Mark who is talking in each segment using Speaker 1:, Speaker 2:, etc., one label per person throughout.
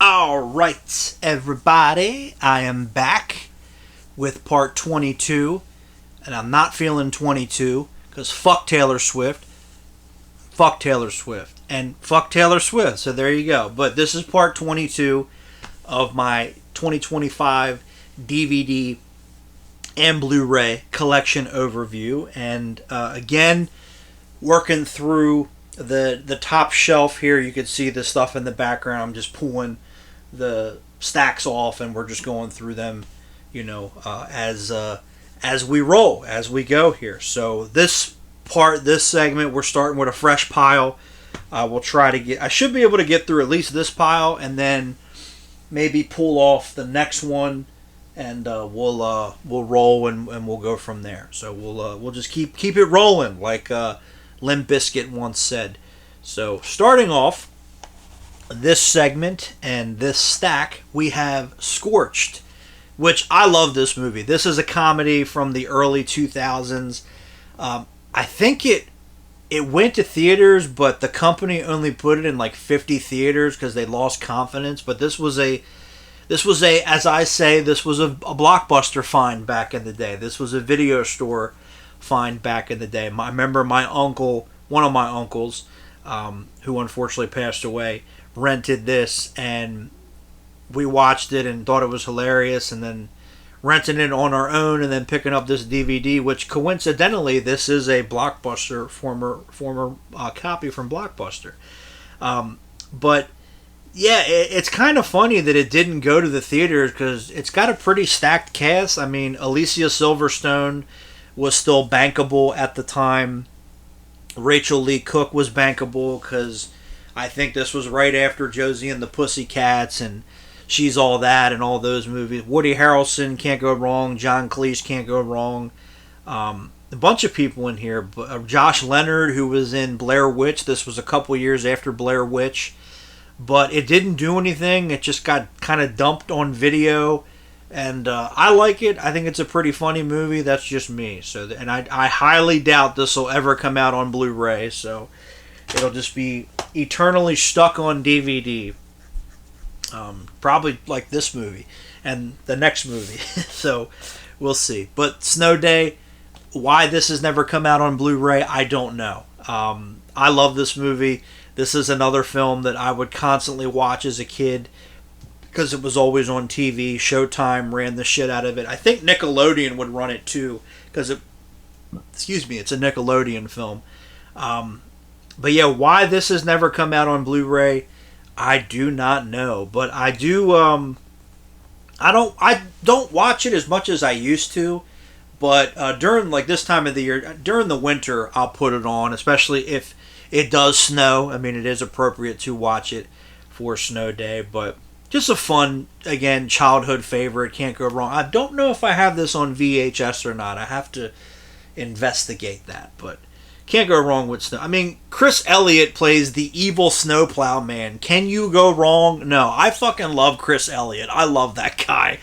Speaker 1: All right, everybody, I am back with part 22, and I'm not feeling 22 because fuck Taylor Swift, and fuck Taylor Swift. So there you go. But this is part 22 of my 2025 DVD and Blu-ray collection overview, and again, working through the top shelf here. You can see the stuff in the background. I'm just pulling the stacks off, and we're just going through them, as we roll, as we go here. So this segment, we're starting with a fresh pile. We'll try to get. I should be able to get through at least this pile, and then maybe pull off the next one, and we'll roll and we'll go from there. So we'll just keep it rolling, like Limp Bizkit once said. So starting off this segment and this stack, we have Scorched, which I love this movie. This is a comedy from the early 2000s. I think it went to theaters, but the company only put it in like 50 theaters because they lost confidence. But this was a, as I say, this was a Blockbuster find back in the day. This was a video store find back in the day. I remember my uncle, one of my uncles, who unfortunately passed away, rented this, and we watched it and thought it was hilarious, and then renting it on our own, and then picking up this DVD, which coincidentally this is a Blockbuster former copy from Blockbuster. But yeah, it's kind of funny that it didn't go to the theaters because it's got a pretty stacked cast. I mean, Alicia Silverstone was still bankable at the time. Rachel Lee Cook was bankable because I think this was right after Josie and the Pussycats and She's All That and all those movies. Woody Harrelson, can't go wrong. John Cleese, can't go wrong. A bunch of people in here. Josh Leonard, who was in Blair Witch. This was a couple years after Blair Witch. But it didn't do anything. It just got kind of dumped on video. And I like it. I think it's a pretty funny movie. That's just me. So, and I highly doubt this will ever come out on Blu-ray. So it'll just be eternally stuck on DVD. Probably like this movie and the next movie. So we'll see. But Snow Day, why this has never come out on Blu-ray, I don't know. I love this movie. This is another film that I would constantly watch as a kid because it was always on TV. Showtime ran the shit out of it. I think Nickelodeon would run it too because it's a Nickelodeon film. But yeah, why this has never come out on Blu-ray, I do not know. But I do. I don't watch it as much as I used to. But during like this time of the year, during the winter, I'll put it on, especially if it does snow. I mean, it is appropriate to watch it for Snow Day, but just a fun, again, childhood favorite. Can't go wrong. I don't know if I have this on VHS or not. I have to investigate that, but can't go wrong with snow. I mean, Chris Elliott plays the evil snowplow man. Can you go wrong? No. I fucking love Chris Elliott. I love that guy.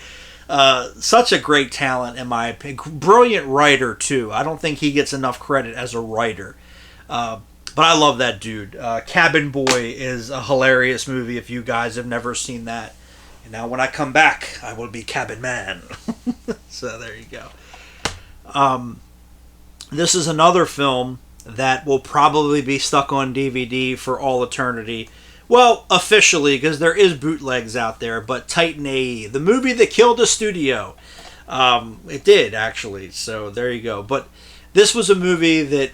Speaker 1: Such a great talent, in my opinion. Brilliant writer, too. I don't think he gets enough credit as a writer. But I love that dude. Cabin Boy is a hilarious movie if you guys have never seen that. And now when I come back, I will be Cabin Man. So there you go. This is another film that will probably be stuck on DVD for all eternity. Well, officially, because there is bootlegs out there. But Titan AE, the movie that killed the studio. It did, actually. So there you go. But this was a movie that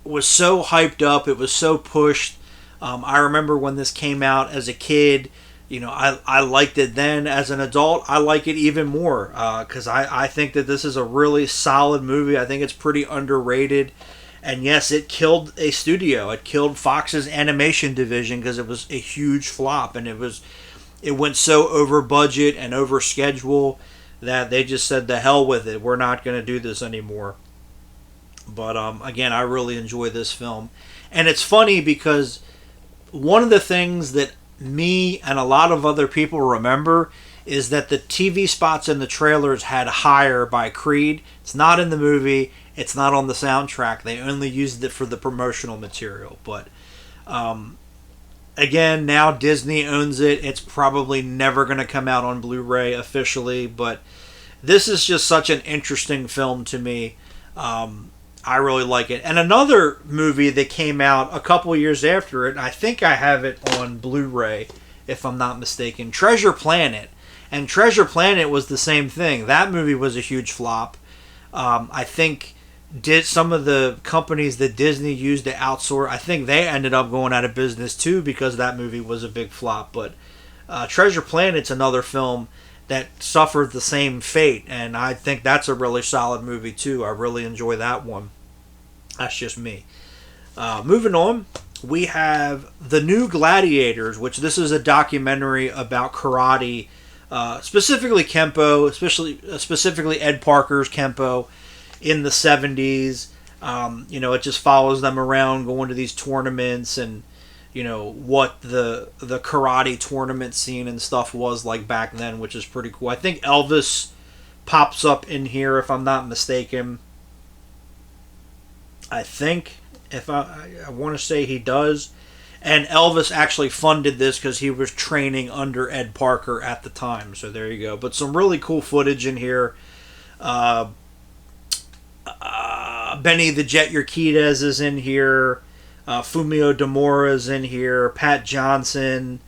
Speaker 1: was so hyped up. It was so pushed. I remember when this came out as a kid. I liked it then. As an adult, I like it even more because I think that this is a really solid movie. I think it's pretty underrated. And yes, it killed a studio. It killed Fox's animation division because it was a huge flop, and it went so over budget and over schedule that they just said, the hell with it. We're not going to do this anymore. But again, I really enjoy this film. And it's funny because one of the things that me and a lot of other people remember is that the TV spots in the trailers had Higher by Creed. It's not in the movie. It's not on the soundtrack. They only used it for the promotional material. But again, now Disney owns it. It's probably never going to come out on Blu-ray officially, but this is just such an interesting film to me. I really like it. And another movie that came out a couple years after it, I think I have it on Blu-ray, if I'm not mistaken, Treasure Planet. And Treasure Planet was the same thing. That movie was a huge flop. I think did some of the companies that Disney used to outsource, I think they ended up going out of business too because that movie was a big flop. But Treasure Planet's another film that suffered the same fate, and I think that's a really solid movie too. I really enjoy that one. That's just me. Moving on, we have The New Gladiators, which this is a documentary about karate, specifically Kempo, specifically Ed Parker's Kempo in the 70s. It just follows them around going to these tournaments and, what the karate tournament scene and stuff was like back then, which is pretty cool. I think Elvis pops up in here, if I'm not mistaken. I think, if I want to say he does. And Elvis actually funded this because he was training under Ed Parker at the time. So there you go. But some really cool footage in here. Benny the Jet Urquidez is in here. Fumio Demora is in here. Pat Johnson.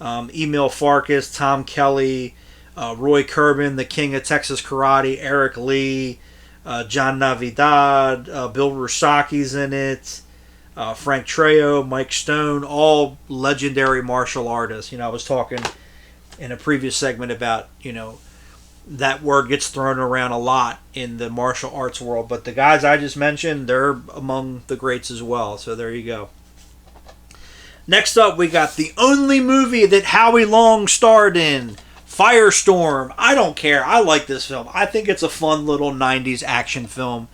Speaker 1: Emil Farkas. Tom Kelly. Roy Kerbin, the King of Texas Karate. Eric Lee. John Navidad. Bill Rusaki's in it. Frank Trejo, Mike Stone, all legendary martial artists. I was talking in a previous segment about, that word gets thrown around a lot in the martial arts world. But the guys I just mentioned, they're among the greats as well. So there you go. Next up, we got the only movie that Howie Long starred in, Firestorm. I don't care. I like this film. I think it's a fun little 90s action film.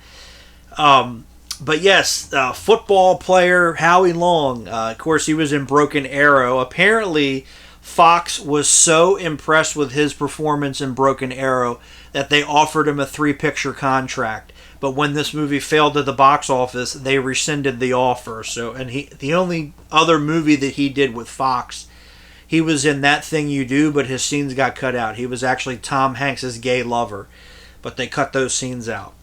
Speaker 1: But yes, football player Howie Long. Of course, he was in Broken Arrow. Apparently, Fox was so impressed with his performance in Broken Arrow that they offered him a 3-picture contract. But when this movie failed at the box office, they rescinded the offer. The only other movie that he did with Fox, he was in That Thing You Do, but his scenes got cut out. He was actually Tom Hanks' gay lover, but they cut those scenes out.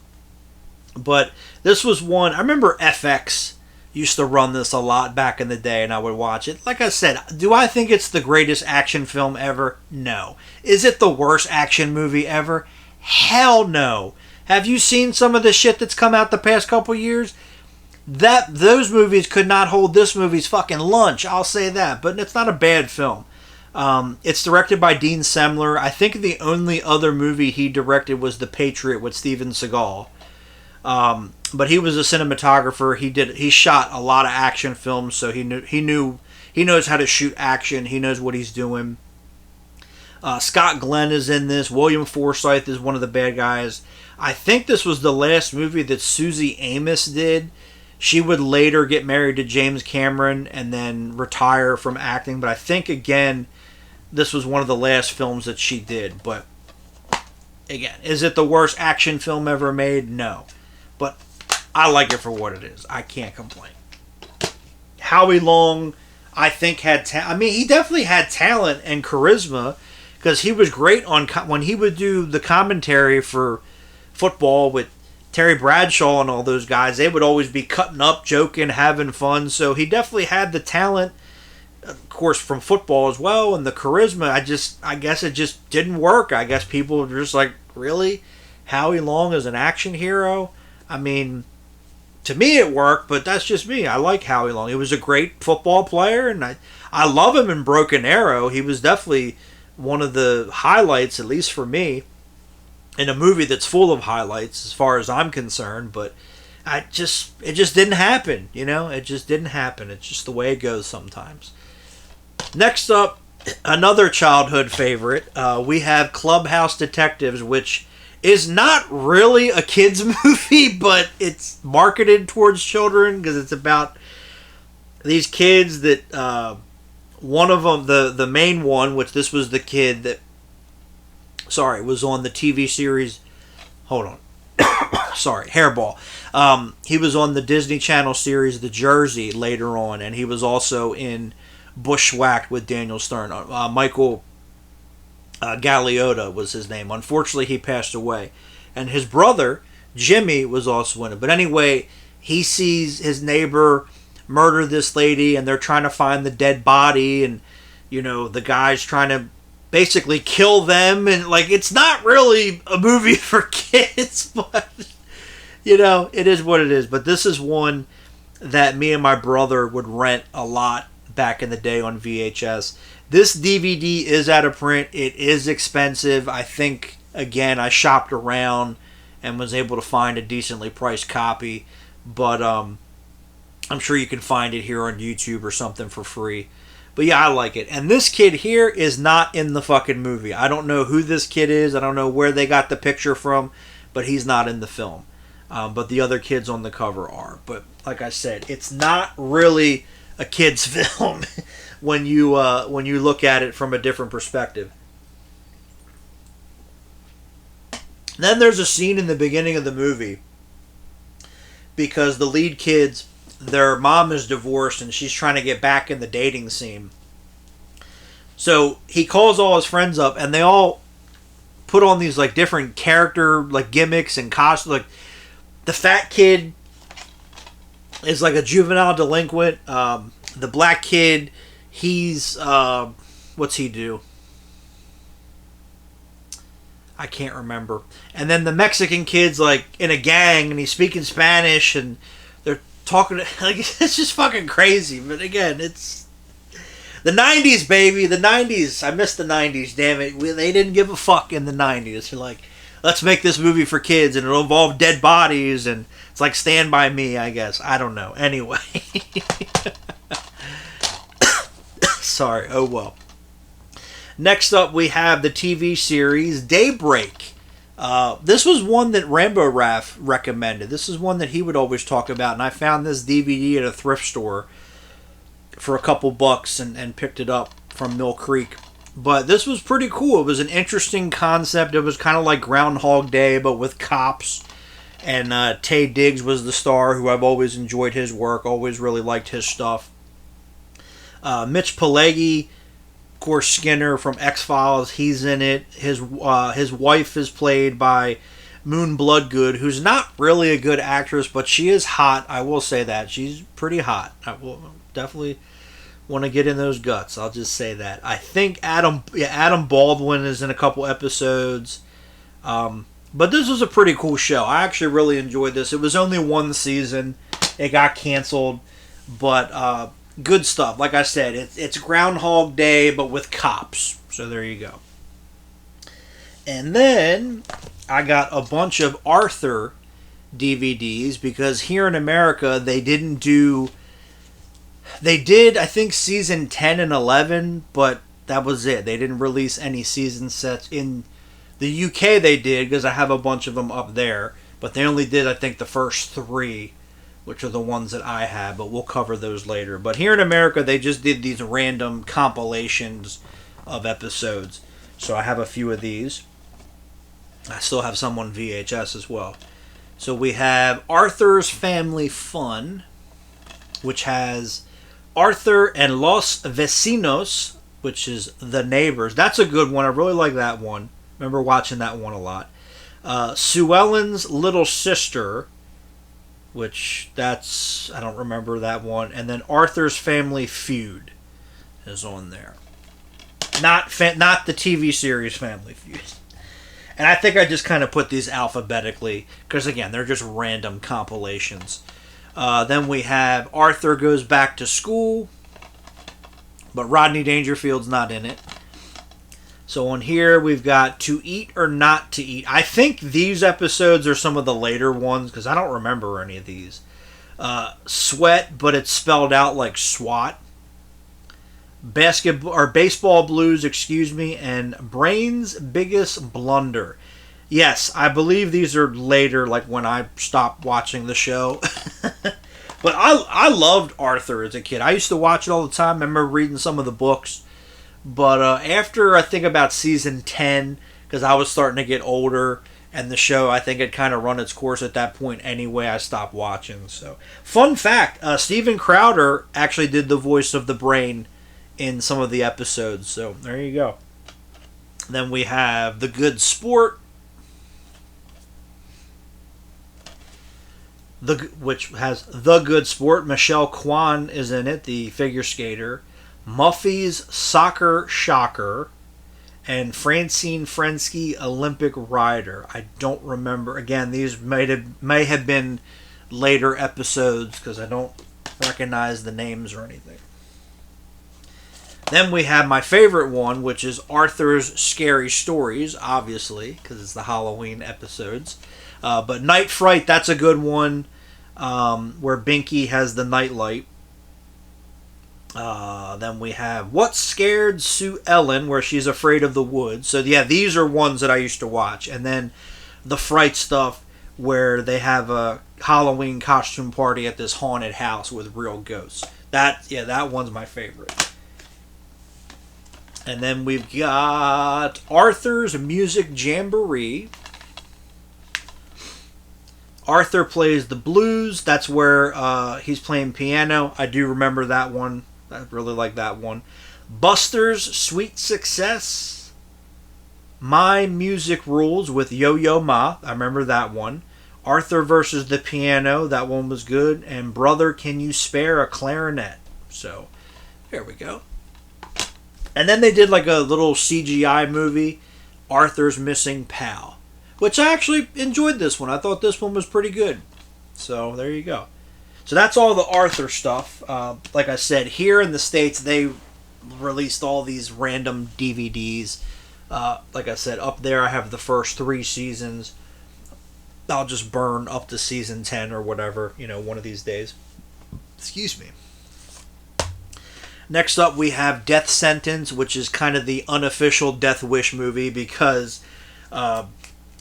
Speaker 1: But this was one, I remember FX used to run this a lot back in the day, and I would watch it. Like I said, do I think it's the greatest action film ever? No. Is it the worst action movie ever? Hell no. Have you seen some of the shit that's come out the past couple years? Those movies could not hold this movie's fucking lunch, I'll say that. But it's not a bad film. It's directed by Dean Semler. I think the only other movie he directed was The Patriot with Steven Seagal. But he was a cinematographer. He shot a lot of action films, so he knows how to shoot action. He knows what he's doing. Scott Glenn is in this. William Forsythe is one of the bad guys. I think this was the last movie that Susie Amos did. She would later get married to James Cameron and then retire from acting. But I think, again, this was one of the last films that she did. But, again, is it the worst action film ever made? No. But I like it for what it is. I can't complain. Howie Long, I think, he definitely had talent and charisma because he was great when he would do the commentary for football with Terry Bradshaw and all those guys. They would always be cutting up, joking, having fun. So he definitely had the talent, of course, from football as well, and the charisma. I guess it just didn't work. I guess people were just like, really? Howie Long is an action hero? I mean, to me it worked, but that's just me. I like Howie Long. He was a great football player, and I love him in Broken Arrow. He was definitely one of the highlights, at least for me, in a movie that's full of highlights as far as I'm concerned, but it just didn't happen, It just didn't happen. It's just the way it goes sometimes. Next up, another childhood favorite. We have Clubhouse Detectives, which is not really a kids movie, but it's marketed towards children because it's about these kids that one of them, the main one, which this was the kid that was on the TV series. Hold on. Hairball. He was on the Disney Channel series The Jersey later on, and he was also in bushwhacked with Daniel Stern. Michael Galeota was his name. Unfortunately, he passed away. And his brother, Jimmy, was also in it. But anyway, he sees his neighbor murder this lady, and they're trying to find the dead body, and, you know, the guy's trying to basically kill them, and, like, it's not really a movie for kids, but, you know, it is what it is. But this is one that me and my brother would rent a lot back in the day on VHS. This DVD is out of print. It is expensive. I think, again, I shopped around and was able to find a decently priced copy, but I'm sure you can find it here on YouTube or something for free. But yeah, I like it. And this kid here is not in the fucking movie. I don't know who this kid is. I don't know where they got the picture from, but he's not in the film. But the other kids on the cover are. But like I said, it's not really a kid's film when you look at it from a different perspective. Then there's a scene in the beginning of the movie because the lead kids, their mom is divorced and she's trying to get back in the dating scene. So he calls all his friends up and they all put on these like different character like gimmicks and costumes. Like the fat kid is like a juvenile delinquent. The black kid, he's what's he do? I can't remember. And then the Mexican kid's like in a gang and he's speaking Spanish and they're talking like it's just fucking crazy. But again, it's the 90s, baby. The 90s. I miss the 90s, damn it. They didn't give a fuck in the 90s. They're like, let's make this movie for kids and it'll involve dead bodies and it's like Stand By Me, I guess. I don't know. Anyway. Sorry. Oh well. Next up, we have the TV series Daybreak. This was one that Rambo Raff recommended. This is one that he would always talk about, and I found this DVD at a thrift store for a couple bucks and picked it up from Mill Creek. But this was pretty cool. It was an interesting concept. It was kind of like Groundhog Day, but with cops. And Taye Diggs was the star, who I've always enjoyed his work, always really liked his stuff. Mitch Pileggi, of course, Skinner from X-Files, he's in it. His wife is played by Moon Bloodgood, who's not really a good actress, but she is hot. I will say that. She's pretty hot. I will definitely want to get in those guts. I'll just say that. I think Adam Baldwin is in a couple episodes. But this was a pretty cool show. I actually really enjoyed this. It was only one season. It got canceled. But good stuff. Like I said, it's Groundhog Day, but with cops. So there you go. And then I got a bunch of Arthur DVDs because here in America they didn't do... They did, I think, season 10 and 11, but that was it. They didn't release any season sets. In the UK they did, because I have a bunch of them up there. But they only did, I think, the first 3, which are the ones that I have, but we'll cover those later. But here in America, they just did these random compilations of episodes. So I have a few of these. I still have some on VHS as well. So we have Arthur's Family Fun, which has Arthur and Los Vecinos, which is The Neighbors. That's a good one. I really like that one. Remember watching that one a lot. Sue Ellen's Little Sister, which I don't remember that one. And then Arthur's Family Feud is on there. Not the TV series Family Feud. And I think I just kind of put these alphabetically because, again, they're just random compilations. Then we have Arthur Goes Back to School, but Rodney Dangerfield's not in it. So on here we've got To Eat or Not to Eat. I think these episodes are some of the later ones because I don't remember any of these. Sweat, but it's spelled out like SWAT. Baseball Blues, and Brain's Biggest Blunder. Yes, I believe these are later, like when I stopped watching the show. But I loved Arthur as a kid. I used to watch it all the time. I remember reading some of the books. But after, I think, about season 10, because I was starting to get older, and the show, I think, had kind of run its course at that point anyway, I stopped watching. So, fun fact, Steven Crowder actually did the voice of the Brain in some of the episodes. So there you go. Then we have The Good Sport, which has The Good Sport. Michelle Kwan is in it, the figure skater. Muffy's Soccer Shocker, and Francine Frensky Olympic Rider. I don't remember. Again, these may have been later episodes because I don't recognize the names or anything. Then we have my favorite one, which is Arthur's Scary Stories, obviously, because it's the Halloween episodes. But Night Fright, that's a good one, where Binky has the nightlight. Then we have What Scared Sue Ellen, where she's afraid of the woods. So yeah, these are ones that I used to watch. And then the Fright stuff, where they have a Halloween costume party at this haunted house with real ghosts. That one's my favorite. And then we've got Arthur's Music Jamboree. Arthur plays the blues. That's where he's playing piano. I do remember that one. I really like that one. Buster's Sweet Success. My Music Rules with Yo-Yo Ma. I remember that one. Arthur versus the Piano. That one was good. And Brother, Can You Spare a Clarinet? So, there we go. And then they did like a little CGI movie, Arthur's Missing Pal, which I actually enjoyed this one. I thought this one was pretty good. So there you go. So that's all the Arthur stuff. Like I said, here in the States, they released all these random DVDs. Like I said, up there I have the first 3 seasons. I'll just burn up to season 10 or whatever, one of these days. Excuse me. Next up, we have Death Sentence, which is kind of the unofficial Death Wish movie because it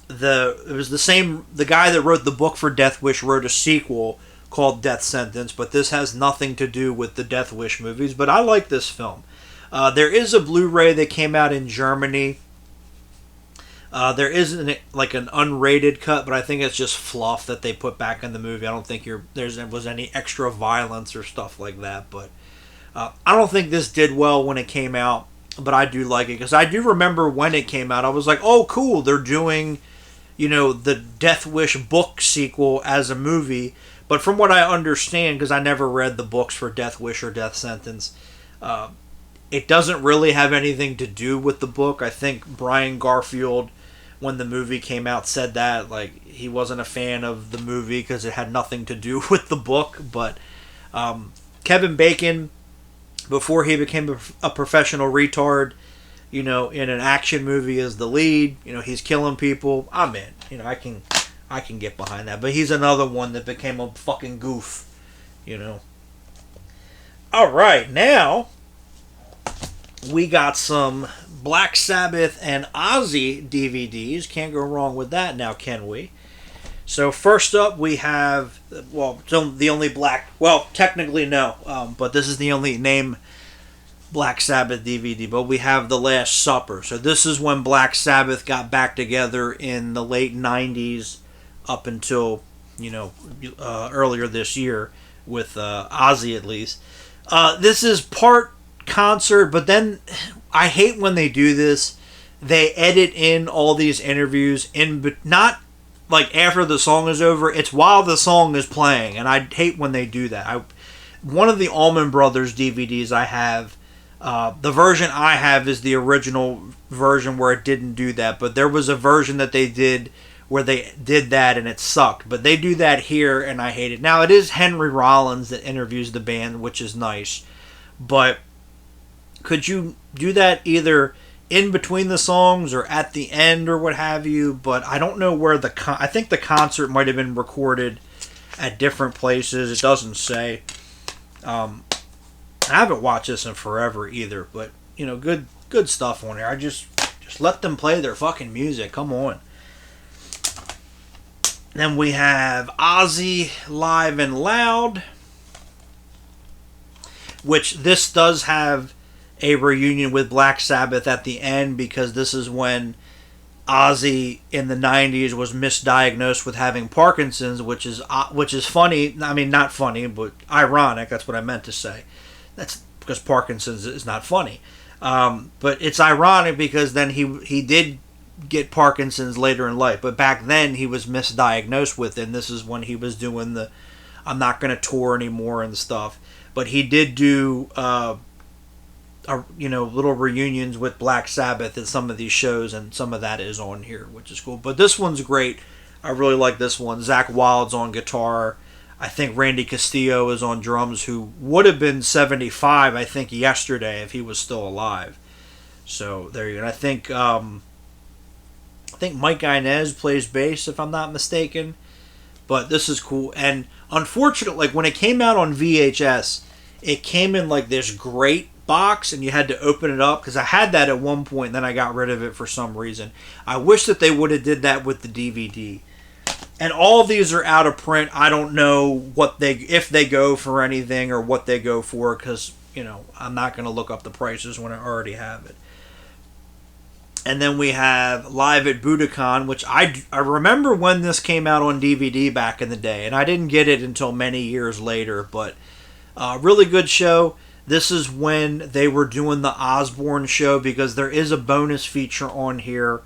Speaker 1: was the guy that wrote the book for Death Wish wrote a sequel called Death Sentence, but this has nothing to do with the Death Wish movies. But I like this film. There is a Blu-ray that came out in Germany. There isn't like an unrated cut, but I think it's just fluff that they put back in the movie. I don't think there was any extra violence or stuff like that, but. I don't think this did well when it came out, but I do like it because I do remember when it came out. I was like, "Oh, cool! They're doing, the Death Wish book sequel as a movie." But from what I understand, because I never read the books for Death Wish or Death Sentence, it doesn't really have anything to do with the book. I think Brian Garfield, when the movie came out, said that he wasn't a fan of the movie because it had nothing to do with the book. But Kevin Bacon, before he became a professional retard, in an action movie as the lead, he's killing people. I'm in. I can get behind that. But he's another one that became a fucking goof, All right, now we got some Black Sabbath and Ozzy DVDs. Can't go wrong with that now, can we? So first up, we have, the only technically no, but this is the only name Black Sabbath DVD, but we have The Last Supper. So this is when Black Sabbath got back together in the late 90s up until, earlier this year with Ozzy at least. This is part concert, but then I hate when they do this. They edit in all these interviews not like after the song is over, it's while the song is playing, and I hate when they do that. One of the Allman Brothers DVDs I have, the version I have is the original version where it didn't do that, but there was a version that they did where they did that and it sucked. But they do that here, and I hate it. Now, it is Henry Rollins that interviews the band, which is nice, but could you do that either in between the songs or at the end or what have you? But I don't know where I think the concert might have been recorded at different places. It doesn't say. I haven't watched this in forever either, but good stuff on here. I just let them play their fucking music. Come on. Then we have Ozzy Live and Loud, which this does have a reunion with Black Sabbath at the end, because this is when Ozzy in the 90s was misdiagnosed with having Parkinson's, which is funny. I mean, not funny, but ironic. That's what I meant to say. because Parkinson's is not funny. But it's ironic because then he did get Parkinson's later in life, but back then he was misdiagnosed with it, and this is when he was doing the I'm not going to tour anymore and stuff. But he did do little reunions with Black Sabbath at some of these shows, and some of that is on here, which is cool. But this one's great. I really like this one. Zach Wild's on guitar. I think Randy Castillo is on drums, who would have been 75, I think, yesterday if he was still alive. So there you go. And I think Mike Inez plays bass, if I'm not mistaken. But this is cool. And unfortunately, like when it came out on VHS, it came in like this great box, and you had to open it up, because I had that at one point, and then I got rid of it for some reason. I wish that they would have did that with the DVD. And all of these are out of print. I don't know if they go for anything or what they go for, because I'm not going to look up the prices when I already have it. And then we have Live at Budokan, which I remember when this came out on DVD back in the day, and I didn't get it until many years later, but really good show. This is when they were doing the Osbourne show, because there is a bonus feature on here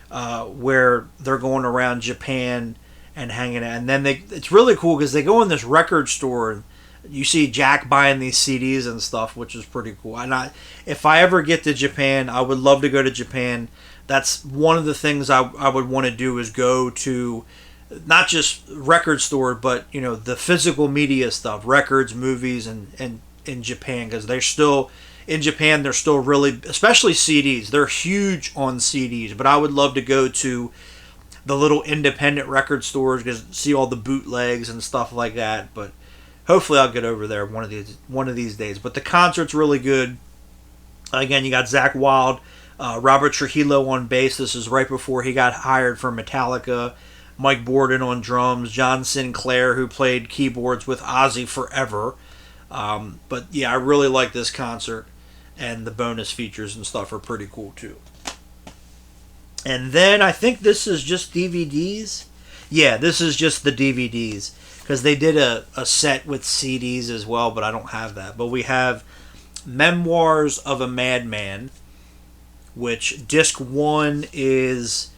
Speaker 1: where they're going around Japan and hanging out. And then it's really cool because they go in this record store, and you see Jack buying these CDs and stuff, which is pretty cool. And if I ever get to Japan, I would love to go to Japan. That's one of the things I would want to do, is go to not just record store, but the physical media stuff, records, movies, and in Japan, because they're still really, especially CDs, they're huge on CDs. But I would love to go to the little independent record stores, because see all the bootlegs and stuff like that. But hopefully I'll get over there one of these days. But the concert's really good. Again, you got Zach Wild, Robert Trujillo on bass. This is right before he got hired for Metallica. Mike Borden on drums. John Sinclair, who played keyboards with Ozzy forever. But yeah, I really like this concert, and the bonus features and stuff are pretty cool too. And then I think this is just DVDs. Yeah, this is just the DVDs, because they did a set with CDs as well, but I don't have that. But we have Memoirs of a Madman, which disc 1 is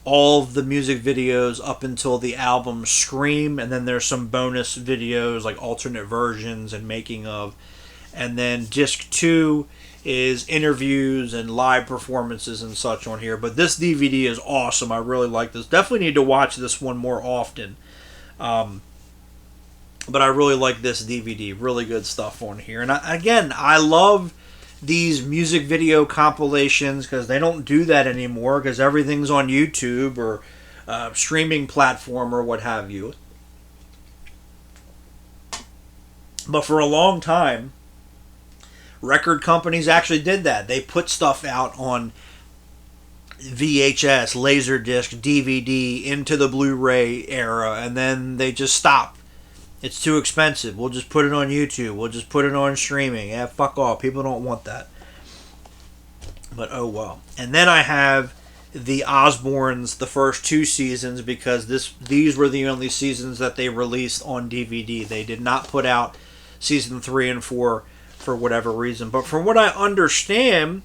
Speaker 1: all of the music videos up until the album Scream, and then there's some bonus videos like alternate versions and making of. And then disc 2 is interviews and live performances and such on here. But this DVD is awesome. I really like this. Definitely need to watch this one more often. But I really like this DVD. Really good stuff on here. And I love these music video compilations, because they don't do that anymore, because everything's on YouTube or streaming platform or what have you. But for a long time, record companies actually did that. They put stuff out on VHS, Laserdisc, DVD, into the Blu-ray era, and then they just stopped. It's too expensive. We'll just put it on YouTube. We'll just put it on streaming. Yeah, fuck off. People don't want that. But oh well. And then I have the Osbournes, the first 2 seasons, because these were the only seasons that they released on DVD. They did not put out season 3 and 4 for whatever reason. But from what I understand,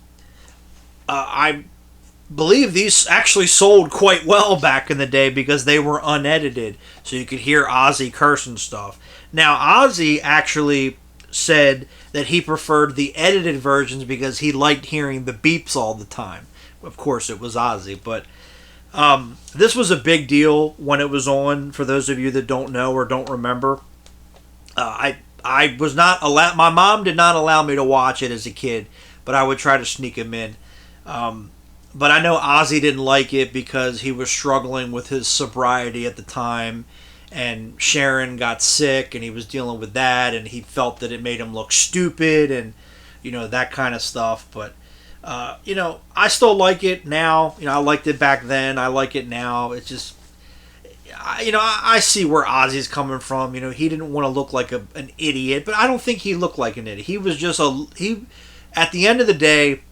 Speaker 1: I believe these actually sold quite well back in the day, because they were unedited, so you could hear Ozzy curse and stuff. Now, Ozzy actually said that he preferred the edited versions because he liked hearing the beeps all the time. Of course, it was Ozzy, but this was a big deal when it was on, for those of you that don't know or don't remember. I was not allowed, my mom did not allow me to watch it as a kid, but I would try to sneak him in. But I know Ozzy didn't like it because he was struggling with his sobriety at the time, and Sharon got sick and he was dealing with that, and he felt that it made him look stupid and, that kind of stuff. But, I still like it now. I liked it back then. I like it now. It's just, I see where Ozzy's coming from. He didn't want to look like an idiot, but I don't think he looked like an idiot. He was just at the end of the day,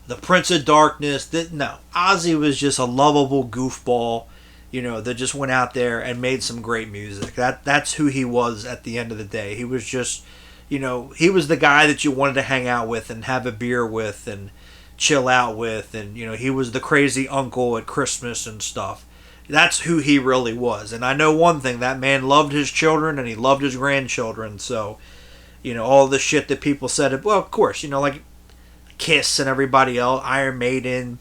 Speaker 1: the Prince of Darkness. No, Ozzy was just a lovable goofball, that just went out there and made some great music. That's who he was at the end of the day. He was just, he was the guy that you wanted to hang out with and have a beer with and chill out with, and he was the crazy uncle at Christmas and stuff. That's who he really was. And I know one thing, that man loved his children and he loved his grandchildren. So, all the shit that people said, well, of course, like Kiss and everybody else, Iron Maiden,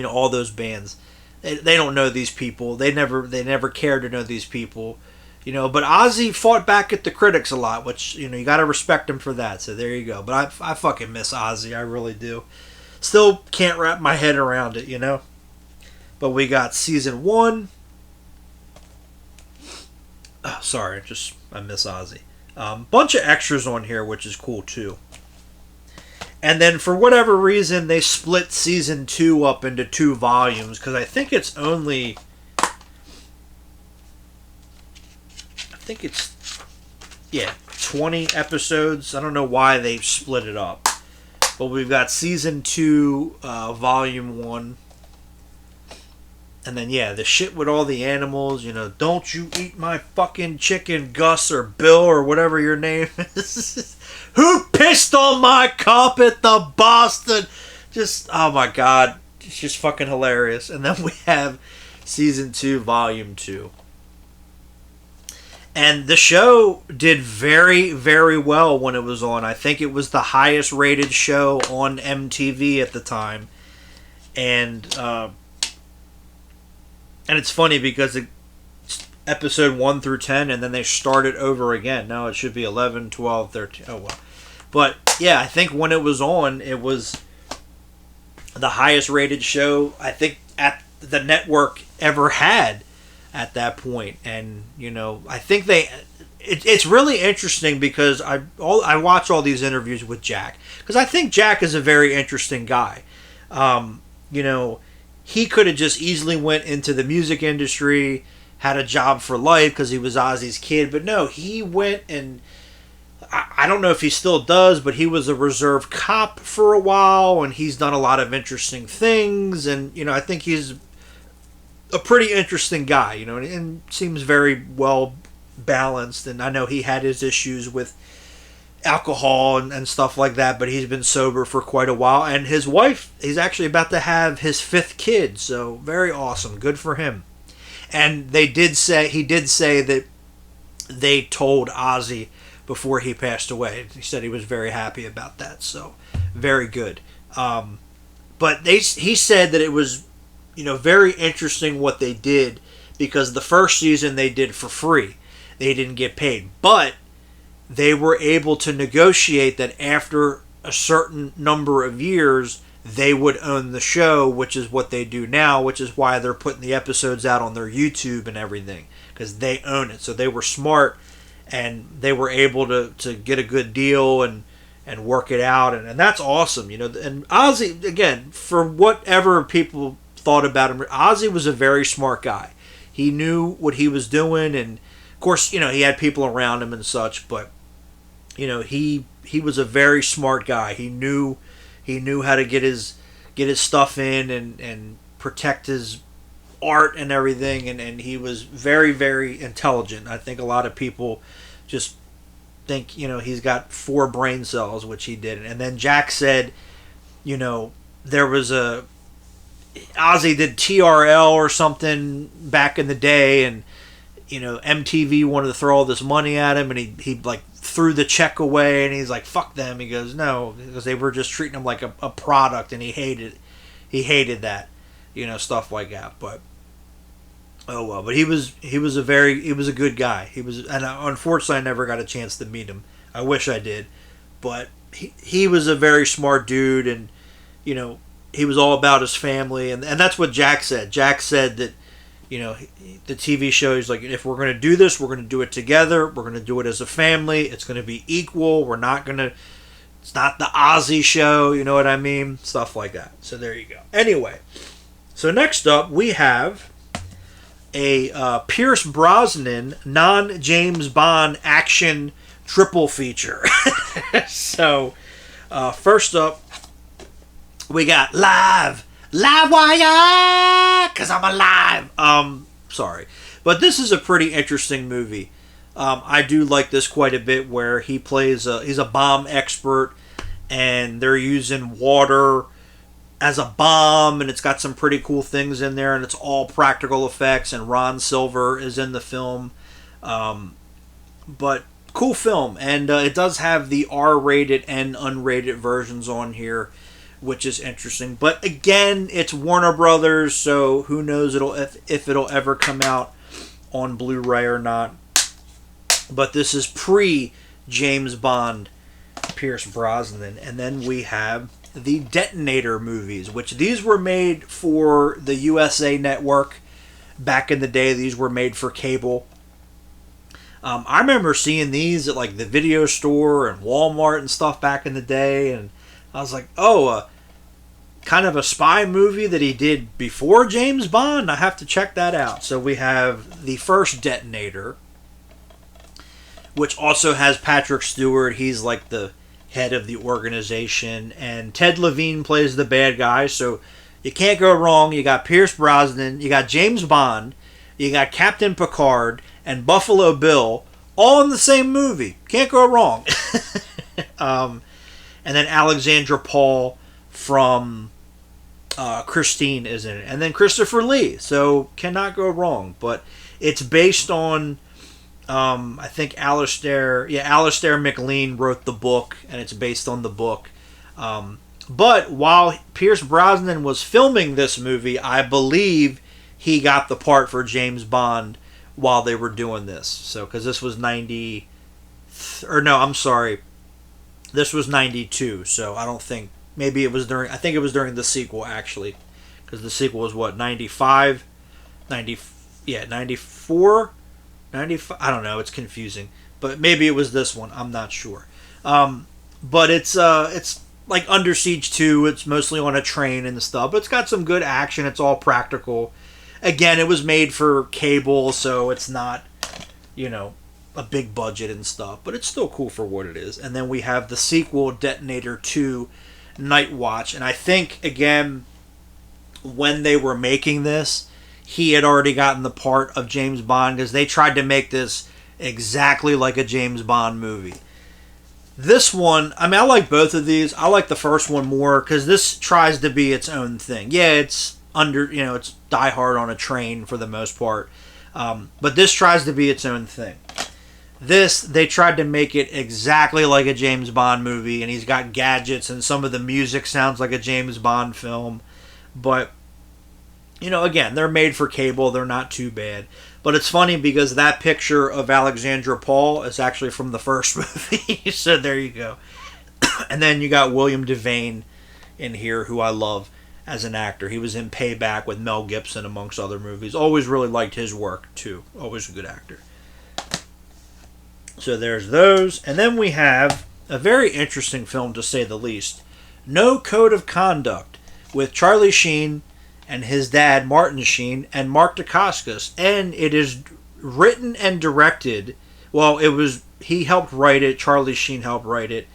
Speaker 1: all those bands, they don't know these people. They never cared to know these people. But Ozzy fought back at the critics a lot, which, you got to respect him for that. So there you go. But I fucking miss Ozzy. I really do. Still can't wrap my head around it, But we got season 1. Oh, sorry, I miss Ozzy. Bunch of extras on here, which is cool too. And then for whatever reason, they split season 2 up into 2 volumes, because I think it's 20 episodes. I don't know why they split it up. But we've got season 2, volume 1. And then, the shit with all the animals, don't you eat my fucking chicken, Gus or Bill or whatever your name is. Who pissed on my carpet, the bastard? Just, oh my God. It's just fucking hilarious. And then we have season 2, volume 2. And the show did very, very well when it was on. I think it was the highest rated show on MTV at the time. And it's funny because it's episode 1 through 10, and then they start it over again. Now it should be 11, 12, 13. Oh, well. But, I think when it was on, it was the highest rated show I think at the network ever had at that point. And, I think it's really interesting because I watch all these interviews with Jack. Because I think Jack is a very interesting guy. He could have just easily went into the music industry, had a job for life because he was Ozzy's kid. But no, he went and I don't know if he still does, but he was a reserve cop for a while, and he's done a lot of interesting things. And, I think he's a pretty interesting guy, and seems very well balanced. And I know he had his issues with alcohol and stuff like that, but he's been sober for quite a while. And his wife, he's actually about to have his 5th kid, so very awesome. Good for him. And he did say that they told Ozzy before he passed away. He said he was very happy about that, so very good. But he said that it was, very interesting what they did, because the first season they did for free. They didn't get paid, but they were able to negotiate that after a certain number of years, they would own the show, which is what they do now, which is why they're putting the episodes out on their YouTube and everything, because they own it. So they were smart, and they were able to get a good deal and work it out, and that's awesome. And Ozzy, again, for whatever people thought about him, Ozzy was a very smart guy. He knew what he was doing, and of course, he had people around him and such, but he was a very smart guy. He knew how to get his stuff in and protect his art and everything, and he was very, very intelligent. I think a lot of people just think he's got 4 brain cells, which he didn't. And then Jack said, there was Ozzy did TRL or something back in the day, and MTV wanted to throw all this money at him, and he like threw the check away, and he's like, fuck them. He goes, no, because they were just treating him like a product, and he hated that, stuff like that. But oh well. But he was a good guy. And unfortunately I never got a chance to meet him. I wish I did. But he was a very smart dude, and he was all about his family, and that's what Jack said. Jack said that the TV show, he's like, if we're going to do this, we're going to do it together. We're going to do it as a family. It's going to be equal. It's not the Ozzy show, you know what I mean? Stuff like that. So there you go. Anyway, so next up we have a Pierce Brosnan non-James Bond action triple feature. So first up, we got Live Wire, because I'm alive. Sorry. But this is a pretty interesting movie. I do like this quite a bit, where he plays he's a bomb expert, and they're using water as a bomb, and it's got some pretty cool things in there, and it's all practical effects, and Ron Silver is in the film. But cool film, and it does have the R-rated and unrated versions on here, which is interesting. But again, it's Warner Brothers, so who knows if it'll ever come out on Blu-ray or not. But this is pre James Bond, Pierce Brosnan, and then we have the Detonator movies, which these were made for the USA Network back in the day. These were made for cable. I remember seeing these at like the video store and Walmart and stuff back in the day, and I was like, oh, kind of a spy movie that he did before James Bond. I have to check that out. So we have the first Detonator, which also has Patrick Stewart. He's like the head of the organization, and Ted Levine plays the bad guy, so you can't go wrong. You got Pierce Brosnan, you got James Bond, you got Captain Picard, and Buffalo Bill, all in the same movie. Can't go wrong. And then Alexandra Paul from Christine is in it, and then Christopher Lee, so cannot go wrong. But it's based on I think Alistair MacLean wrote the book, and it's based on the book. But while Pierce Brosnan was filming this movie, I believe he got the part for James Bond while they were doing this. So, because this was this was 92. So I don't think, maybe it was during, I think it was during the sequel actually, because the sequel was what, 95, 94. 95, I don't know, it's confusing, but maybe it was this one, I'm not sure. But it's like Under Siege 2, it's mostly on a train and stuff, but it's got some good action, it's all practical. Again, it was made for cable, so it's not, a big budget and stuff, but it's still cool for what it is. And then we have the sequel, Detonator 2, Night Watch, and I think, again, when they were making this, he had already gotten the part of James Bond, because they tried to make this exactly like a James Bond movie. This one, I mean, I like both of these. I like the first one more, because this tries to be its own thing. Yeah, it's it's Die Hard on a train for the most part. But this tries to be its own thing. This, they tried to make it exactly like a James Bond movie, and he's got gadgets, and some of the music sounds like a James Bond film. But, again, they're made for cable. They're not too bad. But it's funny because that picture of Alexandra Paul is actually from the first movie. So there you go. And then you got William Devane in here, who I love as an actor. He was in Payback with Mel Gibson, amongst other movies. Always really liked his work, too. Always a good actor. So there's those. And then we have a very interesting film, to say the least. No Code of Conduct, with Charlie Sheen and his dad, Martin Sheen, and Mark Dacascos. And it is written and directed. Well, he helped write it. Charlie Sheen helped write it.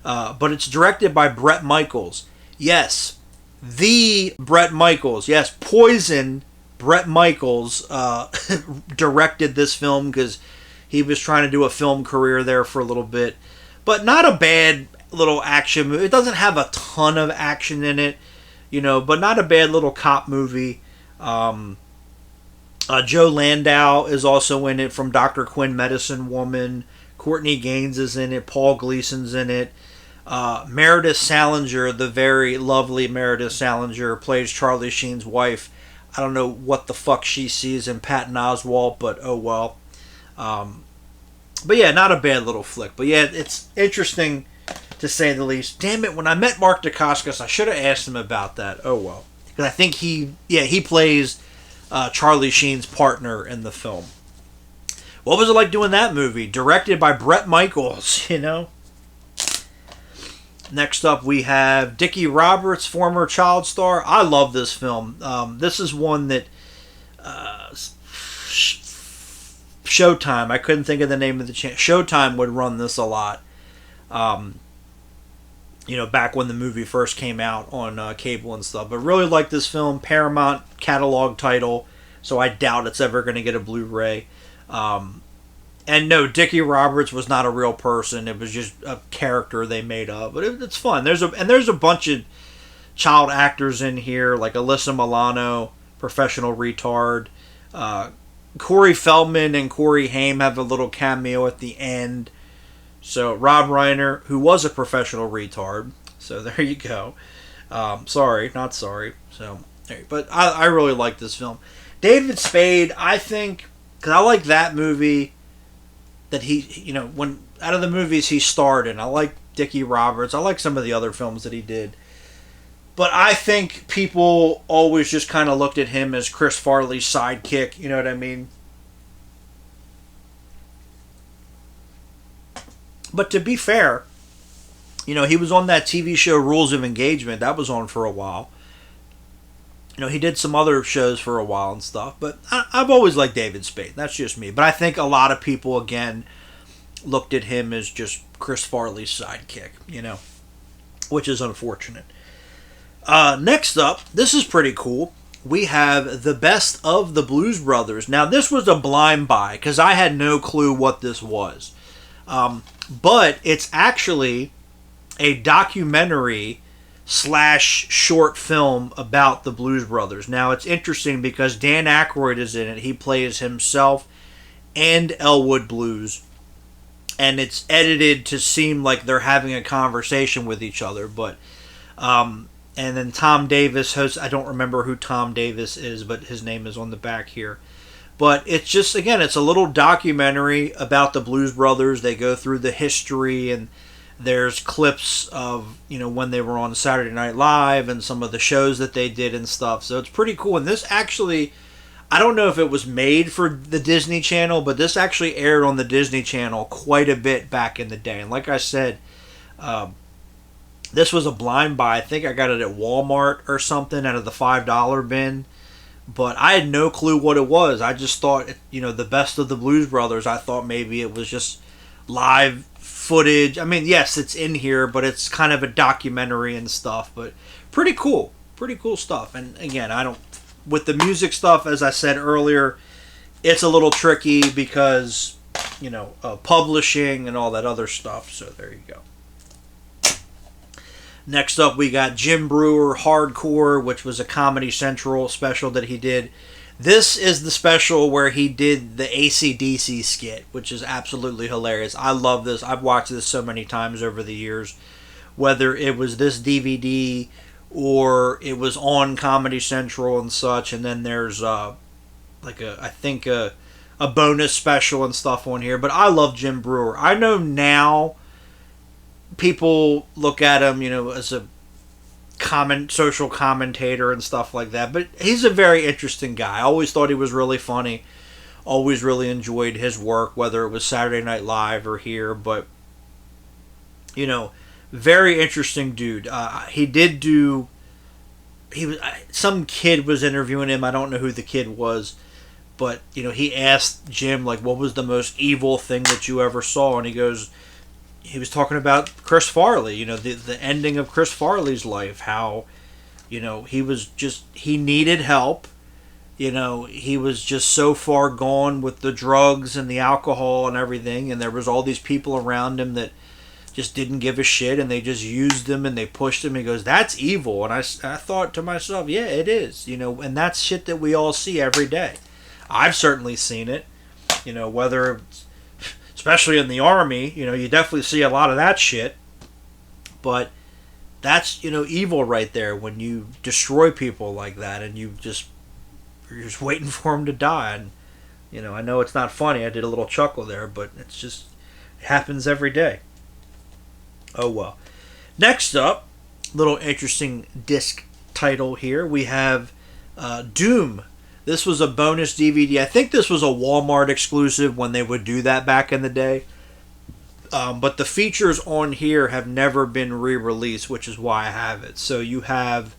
Speaker 1: But it's directed by Bret Michaels. Yes, the Bret Michaels. Yes, Poison Bret Michaels directed this film, because he was trying to do a film career there for a little bit. But not a bad little action movie. It doesn't have a ton of action in it, but not a bad little cop movie. Joe Landau is also in it from Dr. Quinn, Medicine Woman. Courtney Gaines is in it. Paul Gleason's in it. Meredith Salinger, the very lovely Meredith Salinger, plays Charlie Sheen's wife. I don't know what the fuck she sees in Patton Oswalt, but oh well. But yeah, not a bad little flick. But yeah, it's interesting, to say the least. Damn it, when I met Mark Dacascos, I should have asked him about that. Oh well. Because I think he plays Charlie Sheen's partner in the film. What was it like doing that movie? Directed by Bret Michaels, Next up, we have Dickie Roberts, former child star. I love this film. This is one that Showtime, I couldn't think of the name of the channel. Showtime would run this a lot. Back when the movie first came out on cable and stuff. But really like this film. Paramount catalog title, so I doubt it's ever going to get a Blu-ray. And no, Dickie Roberts was not a real person. It was just a character they made up. But it's fun. There's a bunch of child actors in here, like Alyssa Milano, professional retard. Corey Feldman and Corey Haim have a little cameo at the end. So Rob Reiner, who was a professional retard. So there you go. Sorry, not sorry. So, but I really like this film. David Spade, I think, because I like that movie that when out of the movies he starred in, I like Dickie Roberts. I like some of the other films that he did. But I think people always just kind of looked at him as Chris Farley's sidekick. You know what I mean? But to be fair, he was on that TV show Rules of Engagement. That was on for a while. He did some other shows for a while and stuff. But I've always liked David Spade. That's just me. But I think a lot of people, again, looked at him as just Chris Farley's sidekick, which is unfortunate. Next up, this is pretty cool. We have The Best of the Blues Brothers. Now, this was a blind buy because I had no clue what this was. But it's actually a documentary / short film about the Blues Brothers. Now, it's interesting because Dan Aykroyd is in it. He plays himself and Elwood Blues. And it's edited to seem like they're having a conversation with each other. But, and then Tom Davis hosts. I don't remember who Tom Davis is, but his name is on the back here. But it's just, again, it's a little documentary about the Blues Brothers. They go through the history, and there's clips of, when they were on Saturday Night Live and some of the shows that they did and stuff. So it's pretty cool. And this actually, I don't know if it was made for the Disney Channel, but this actually aired on the Disney Channel quite a bit back in the day. And like I said, this was a blind buy. I think I got it at Walmart or something out of the $5 bin. But I had no clue what it was. I just thought, The Best of the Blues Brothers, I thought maybe it was just live footage. I mean, yes, it's in here, but it's kind of a documentary and stuff. But pretty cool. Pretty cool stuff. And again, with the music stuff, as I said earlier, it's a little tricky because, publishing and all that other stuff. So there you go. Next up, we got Jim Brewer Hardcore, which was a Comedy Central special that he did. This is the special where he did the AC/DC skit, which is absolutely hilarious. I love this. I've watched this so many times over the years, whether it was this DVD or it was on Comedy Central and such. And then there's a bonus special and stuff on here. But I love Jim Brewer. I know now people look at him, as a social commentator and stuff like that. But he's a very interesting guy. I always thought he was really funny. Always really enjoyed his work, whether it was Saturday Night Live or here. But, very interesting dude. Some kid was interviewing him. I don't know who the kid was. But, he asked Jim, what was the most evil thing that you ever saw? And he was talking about Chris Farley, the ending of Chris Farley's life, how, he needed help. He was just so far gone with the drugs and the alcohol and everything, and there was all these people around him that just didn't give a shit, and they just used him and they pushed him. He goes, that's evil. And I thought to myself, yeah, it is, and that's shit that we all see every day. I've certainly seen it, whether especially in the Army, you definitely see a lot of that shit. But that's, evil right there when you destroy people like that and you're just waiting for them to die. And, I know it's not funny. I did a little chuckle there, but it happens every day. Oh, well. Next up, little interesting disc title here. We have Doom. This was a bonus DVD. I think this was a Walmart exclusive when they would do that back in the day. But the features on here have never been re-released, which is why I have it. So you have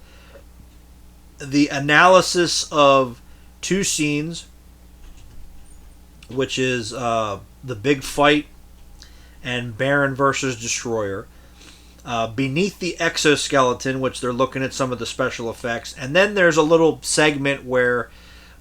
Speaker 1: the analysis of two scenes, which is the big fight and Baron versus Destroyer. Beneath the Exoskeleton, which they're looking at some of the special effects. And then there's a little segment where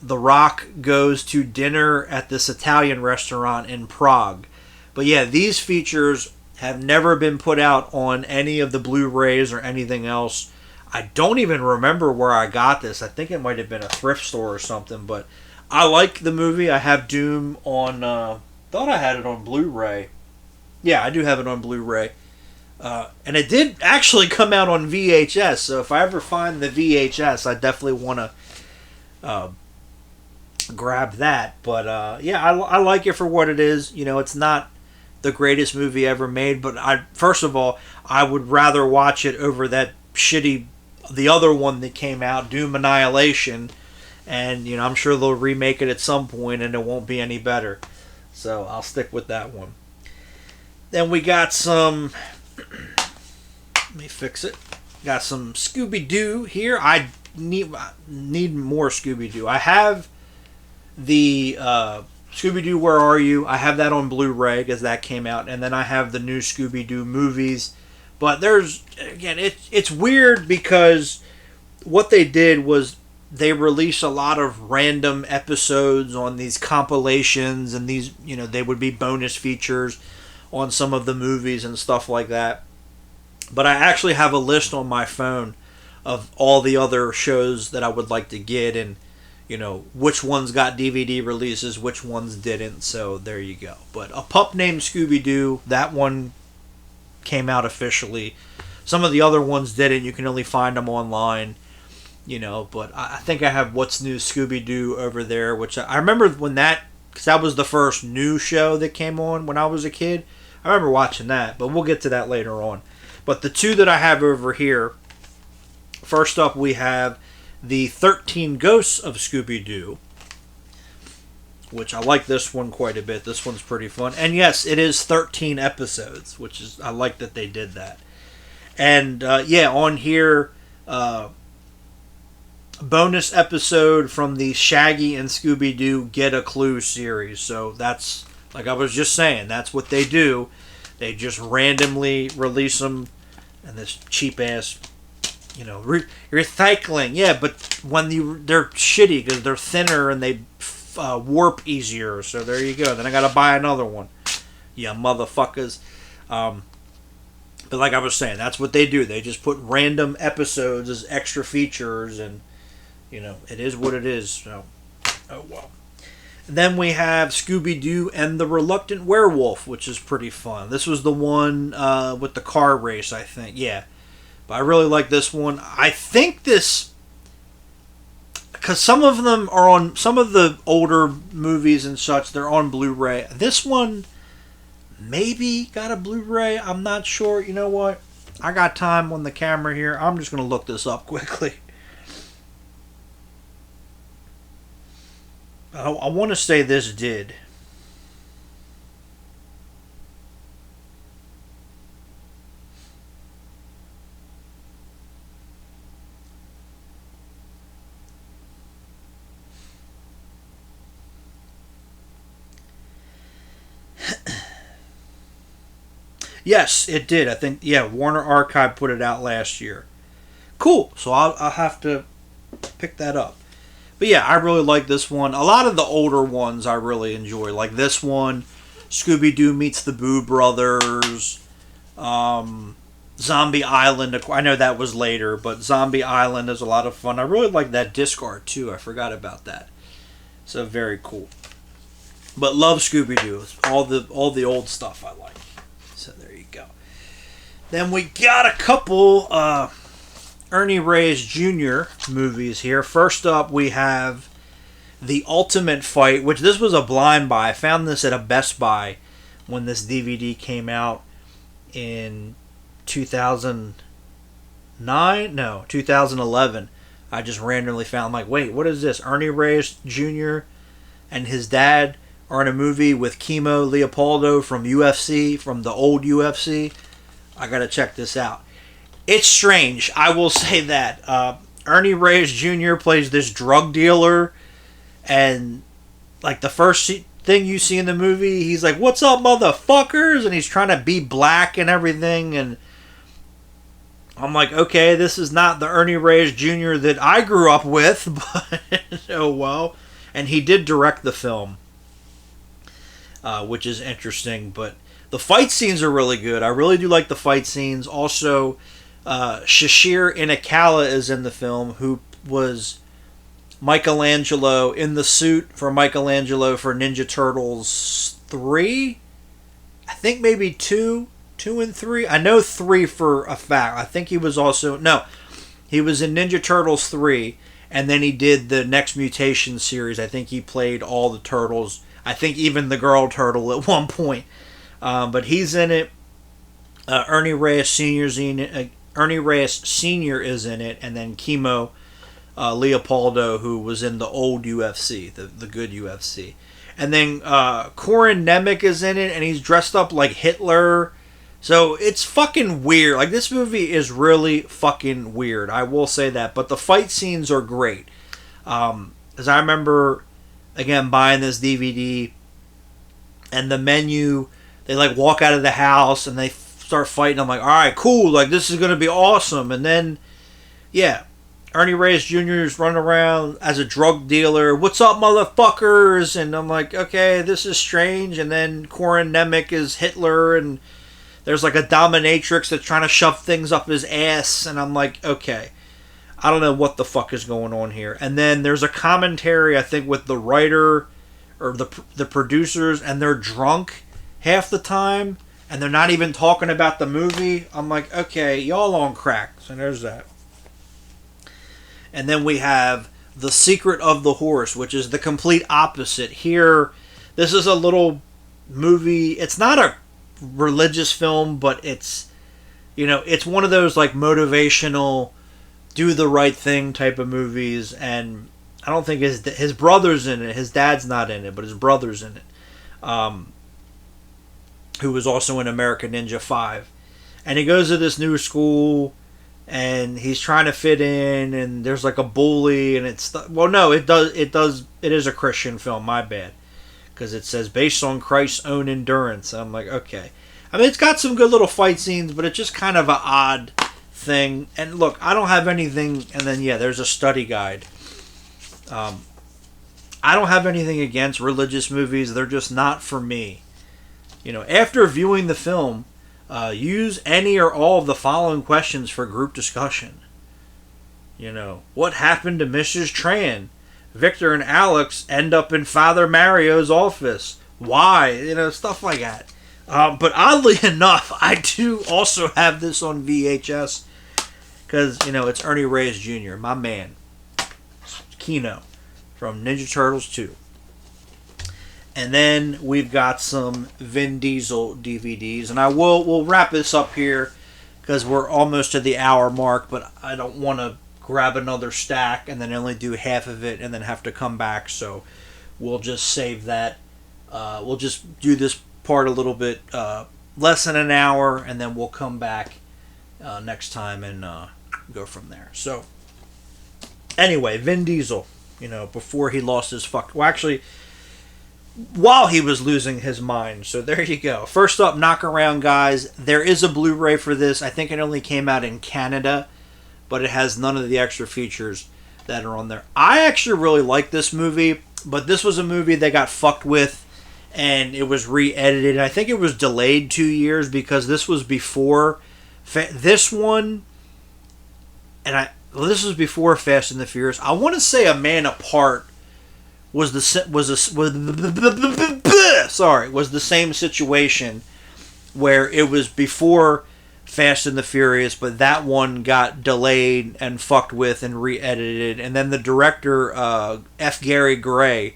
Speaker 1: The Rock goes to dinner at this Italian restaurant in Prague. But yeah, these features have never been put out on any of the Blu-rays or anything else. I don't even remember where I got this. I think it might have been a thrift store or something, but I like the movie. I have Doom on, thought I had it on Blu-ray. Yeah, I do have it on Blu-ray. And it did actually come out on VHS, so if I ever find the VHS, I definitely want to grab that. But yeah, I like it for what it is. You know, it's not the greatest movie ever made, but first of all, I would rather watch it over that the other one that came out, Doom Annihilation, and you know, I'm sure they'll remake it at some point and it won't be any better. So I'll stick with that one. Then we got some, let me fix it. Got some Scooby-Doo here. I need more Scooby-Doo. I have the Scooby-Doo Where Are You? I have that on Blu-ray because that came out, and then I have the new Scooby-Doo movies. But it's weird because what they did was they released a lot of random episodes on these compilations, and these, you know, they would be bonus features on some of the movies and stuff like that. But I actually have a list on my phone of all the other shows that I would like to get, and you know, which ones got DVD releases, which ones didn't. So there you go. But A Pup Named Scooby-Doo, that one came out officially. Some of the other ones didn't. You can only find them online, you know. But I think I have What's New Scooby-Doo over there, which I remember when because that was the first new show that came on when I was a kid. I remember watching that, but we'll get to that later on. But the two that I have over here, first up we have the 13 Ghosts of Scooby-Doo, which I like this one quite a bit. This one's pretty fun. And yes, it is 13 episodes, which is, I like that they did that. And yeah, on here, bonus episode from the Shaggy and Scooby-Doo Get a Clue series. So that's, like I was just saying, that's what they do. They just randomly release them, and this cheap ass, you know, recycling. Yeah, but when they're shitty because they're thinner and they warp easier. So there you go. Then I gotta buy another one. Yeah, motherfuckers. But like I was saying, that's what they do. They just put random episodes as extra features, and you know, it is what it is. So, oh well. Then we have Scooby-Doo and the Reluctant Werewolf, which is pretty fun. This was the one with the car race, I think. Yeah. But I really like this one. I think this, because some of them are on, some of the older movies and such, they're on Blu-ray. This one maybe got a Blu-ray. I'm not sure. You know what? I got time on the camera here. I'm just going to look this up quickly. I want to say this did. Yes, it did. I think, yeah, Warner Archive put it out last year. Cool. So I'll have to pick that up. But yeah, I really like this one. A lot of the older ones I really enjoy. Like this one, Scooby-Doo Meets the Boo Brothers, Zombie Island. I know that was later, but Zombie Island is a lot of fun. I really like that disc art too. I forgot about that. So very cool. But love Scooby-Doo. All the old stuff I like. So there you go. Then we got a couple Ernie Reyes Jr. movies here. First up, we have The Ultimate Fight, which this was a blind buy. I found this at a Best Buy when this DVD came out in 2009? No, 2011. I just randomly found, like, wait, what is this? Ernie Reyes Jr. and his dad are in a movie with Kimo Leopoldo from UFC, from the old UFC. I gotta check this out. It's strange, I will say that. Ernie Reyes Jr. plays this drug dealer, and like the first thing you see in the movie, he's like, "What's up, motherfuckers?" and he's trying to be black and everything, and I'm like, okay, this is not the Ernie Reyes Jr. that I grew up with, but oh well. And he did direct the film, which is interesting. But the fight scenes are really good. I really do like the fight scenes. Also, Shashir Inakala is in the film, who was Michelangelo in the suit for Michelangelo for Ninja Turtles 3. I think maybe 2 and 3. I know 3 for a fact. I think he was also... No, he was in Ninja Turtles 3, and then he did the Next Mutation series. I think he played all the turtles. I think even the girl turtle at one point. But he's in it. Ernie Reyes Sr.'s in it. Ernie Reyes Sr. is in it, and then Kimo Leopoldo, who was in the old UFC, the good UFC. And then Corin Nemec is in it, and he's dressed up like Hitler. So it's fucking weird. Like, this movie is really fucking weird. I will say that. But the fight scenes are great. Because I remember, again, buying this DVD, and the menu, they like walk out of the house and they start fighting. I'm like, all right, cool. Like, this is going to be awesome. And then, yeah, Ernie Reyes Jr. is running around as a drug dealer. What's up, motherfuckers? And I'm like, okay, this is strange. And then Corin Nemec is Hitler, and there's like a dominatrix that's trying to shove things up his ass. And I'm like, okay, I don't know what the fuck is going on here. And then there's a commentary, I think, with the writer or the producers, and they're drunk half the time, and they're not even talking about the movie. I'm like, okay, y'all on crack. So there's that. And then we have The Secret of the Horse, which is the complete opposite. Here, this is a little movie. It's not a religious film, but it's, it's one of those like motivational, do the right thing type of movies. And I don't think his brother's in it. His dad's not in it, but his brother's in it. Who was also in American Ninja 5. And he goes to this new school, and he's trying to fit in, and there's like a bully, and it is a Christian film, my bad, because it says based on Christ's own endurance. I'm like, okay, I mean, it's got some good little fight scenes, but it's just kind of an odd thing. And look, I don't have anything, and then there's a study guide. I don't have anything against religious movies. They're just not for me. After viewing the film, use any or all of the following questions for group discussion. What happened to Mrs. Tran? Victor and Alex end up in Father Mario's office. Why? Stuff like that. But oddly enough, I do also have this on VHS because, it's Ernie Reyes Jr., my man. Kino from Ninja Turtles 2. And then we've got some Vin Diesel DVDs. And we'll wrap this up here because we're almost to the hour mark, but I don't want to grab another stack and then only do half of it and then have to come back. So we'll just save that. We'll just do this part a little bit less than an hour, and then we'll come back next time and go from there. So anyway, Vin Diesel, before he lost his while he was losing his mind. So there you go. First up, Knock Around Guys. There is a Blu-ray for this. I think it only came out in Canada, but it has none of the extra features that are on there. I actually really like this movie, but this was a movie that got fucked with, and it was re-edited. I think it was delayed 2 years because this was before this one, and this was before Fast and the Furious. I want to say A Man Apart was the same situation where it was before Fast and the Furious, but that one got delayed and fucked with and re-edited. And then the director, F. Gary Gray,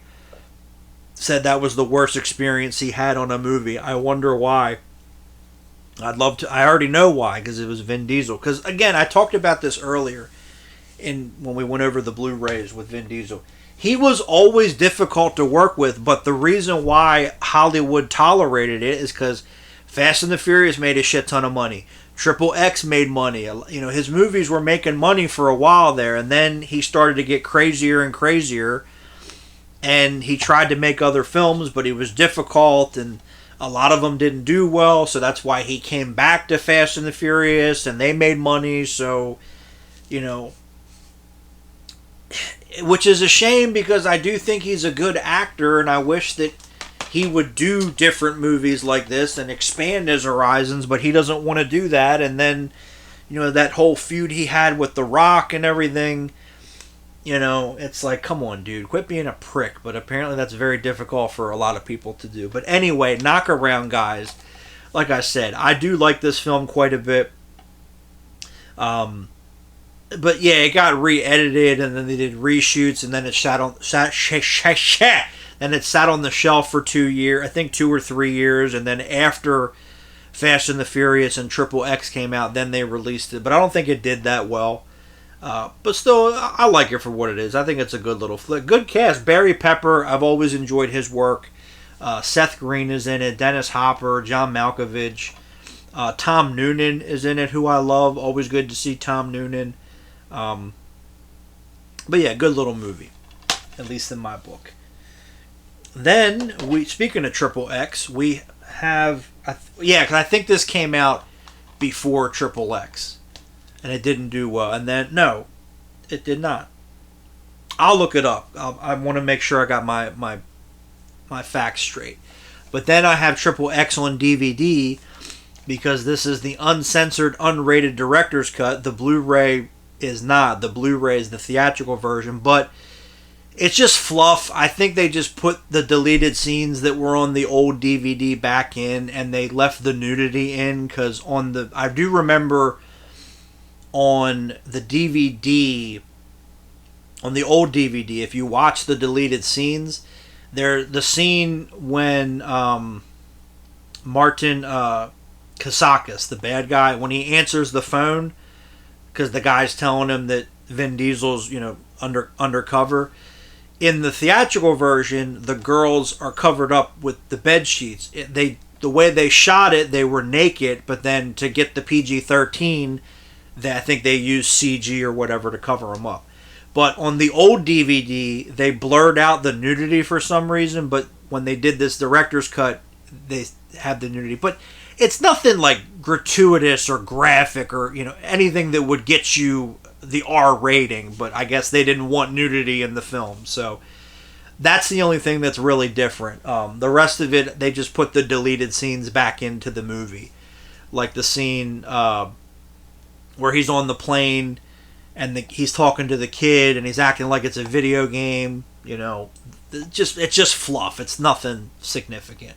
Speaker 1: said that was the worst experience he had on a movie. I wonder why. I already know why, because it was Vin Diesel. Because again, I talked about this earlier when we went over the Blu-rays with Vin Diesel. He was always difficult to work with, but the reason why Hollywood tolerated it is because Fast and the Furious made a shit ton of money. Triple X made money. His movies were making money for a while there, and then he started to get crazier and crazier, and he tried to make other films, but he was difficult, and A lot of them didn't do well, so that's why he came back to Fast and the Furious, and they made money. So, you know, which is a shame because I do think he's a good actor, and I wish that he would do different movies like this and expand his horizons, but he doesn't want to do that. And then, you know, that whole feud he had with The Rock and everything, you know, it's like, come on, dude, quit being a prick. But apparently that's very difficult for a lot of people to do. But anyway, Knock Around Guys, like I said, I do like this film quite a bit. But yeah, it got re-edited, and then they did reshoots, and then it sat on the shelf for 2 years, I think 2 or 3 years, and then after Fast and the Furious and Triple X came out, then they released it. But I don't think it did that well. But still, I like it for what it is. I think it's a good little flick. Good cast. Barry Pepper, I've always enjoyed his work. Seth Green is in it. Dennis Hopper, John Malkovich. Tom Noonan is in it, who I love. Always good to see Tom Noonan. But yeah, good little movie, at least in my book. Then speaking of Triple X, we have because I think this came out before Triple X, and it didn't do well. And then no, it did not. I'll look it up. I want to make sure I got my facts straight. But then I have Triple X on DVD because this is the uncensored, unrated director's cut. The Blu-ray is not. The Blu-ray is the theatrical version, but it's just fluff. I think they just put the deleted scenes that were on the old DVD back in, and they left the nudity in, because I do remember on the DVD, on the old DVD, if you watch the deleted scenes, the scene when Martin Kasakis, the bad guy, when he answers the phone, because the guy's telling him that Vin Diesel's, undercover. In the theatrical version, the girls are covered up with the bed sheets. The way they shot it, they were naked, but then to get the PG-13, I think they used CG or whatever to cover them up. But on the old DVD, they blurred out the nudity for some reason, but when they did this director's cut, they have the nudity. But it's nothing like gratuitous or graphic or anything that would get you the R rating, but I guess they didn't want nudity in the film, so that's the only thing that's really different. The rest of it, they just put the deleted scenes back into the movie, like the scene where he's on the plane and he's talking to the kid and he's acting like it's a video game. It's just fluff. It's nothing significant.